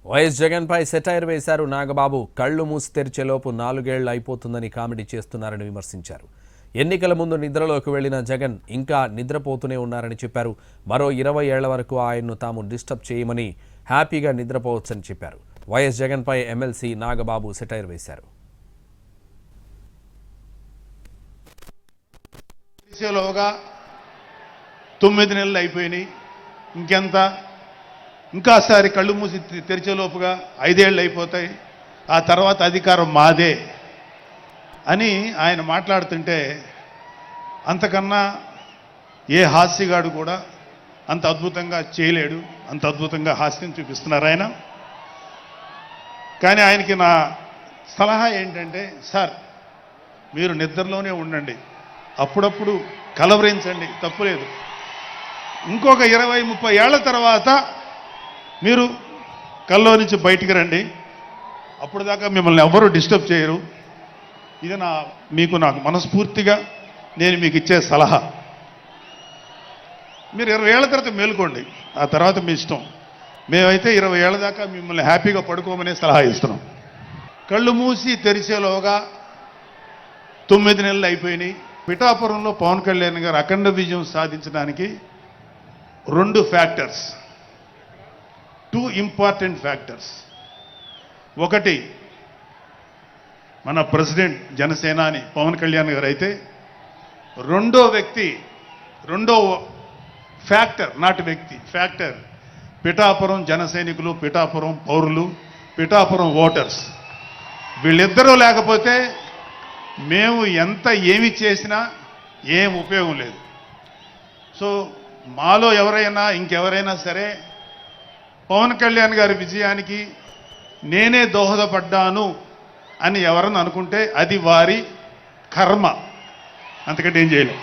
YS జగన్పై satire వేశారు నాగబాబు. కళ్లు మూసి తెరిచేలోపు 4 ఏళ్లు అయిపోతుందని కామెడీ చేస్తున్నారని విమర్శించారు. ఎన్నికల ముందు నిద్రలోకి వెళ్లిన జగన్ ఇంకా నిద్రపోతూనే ఉన్నారని చెప్పారు. మరో 20 ఏళ్ల వరకు ఆయన్ను తాము డిస్టర్బ్ చేయమని, హ్యాపీగా నిద్రపోవచ్చని చెప్పారు. వైఎస్ జగన్పై ఎమ్మెల్సీ నాగబాబు సెటైర్ వేశారు. దేశంలోగా 9 నెలలు అయిపోయినాయి. ఇంకాసారి కళ్ళు మూసి తెరిచేలోపుగా 5 ఏళ్ళు అయిపోతాయి. ఆ తర్వాత అధికారం మాదే అని ఆయన మాట్లాడుతుంటే అంతకన్నా ఏ హాస్యగాడు కూడా అంత అద్భుతంగా చేయలేడు. అంత అద్భుతంగా హాస్యం చూపిస్తున్నారు ఆయన. కానీ ఆయనకి నా సలహా ఏంటంటే, సార్ మీరు నిద్రలోనే ఉండండి, అప్పుడప్పుడు కలవరించండి, తప్పులేదు. ఇంకొక 20-30 ఏళ్ల తర్వాత మీరు కల్లో నుంచి బయటికి రండి, అప్పుడు దాకా మిమ్మల్ని ఎవరూ డిస్టర్బ్ చేయరు. ఇది నాకు మనస్ఫూర్తిగా నేను మీకు ఇచ్చే సలహా. మీరు 20 ఏళ్ల తర్వాత మేలుకోండి, ఆ తర్వాత మీ ఇష్టం. మేమైతే 20 ఏళ్ల దాకా మిమ్మల్ని హ్యాపీగా పడుకోమనే సలహా ఇస్తున్నాం. కళ్ళు మూసి తెరిచేలోగా 9 నెలలు అయిపోయినాయి. పిఠాపురంలో పవన్ కళ్యాణ్ గారు అఖండ విజయం సాధించడానికి 2 ఫ్యాక్టర్స్, 2 ఇంపార్టెంట్ ఫ్యాక్టర్స్. ఒకటి మన ప్రెసిడెంట్ జనసేనాని పవన్ కళ్యాణ్ గారు అయితే, రెండో ఫ్యాక్టర్, నాటి వ్యక్తి ఫ్యాక్టర్ పిఠాపురం జనసైనికులు, పిఠాపురం పౌరులు, పిఠాపురం ఓటర్స్. వీళ్ళిద్దరూ లేకపోతే మేము ఏమి చేసినా ఏం ఉపయోగం లేదు. సో మాలో ఇంకెవరైనా సరే పవన్ కళ్యాణ్ గారి విజయానికి నేనే దోహదపడ్డాను అని ఎవరన్నా అనుకుంటే అది వారి కర్మ, అంతకంటే ఏం చేయలేం.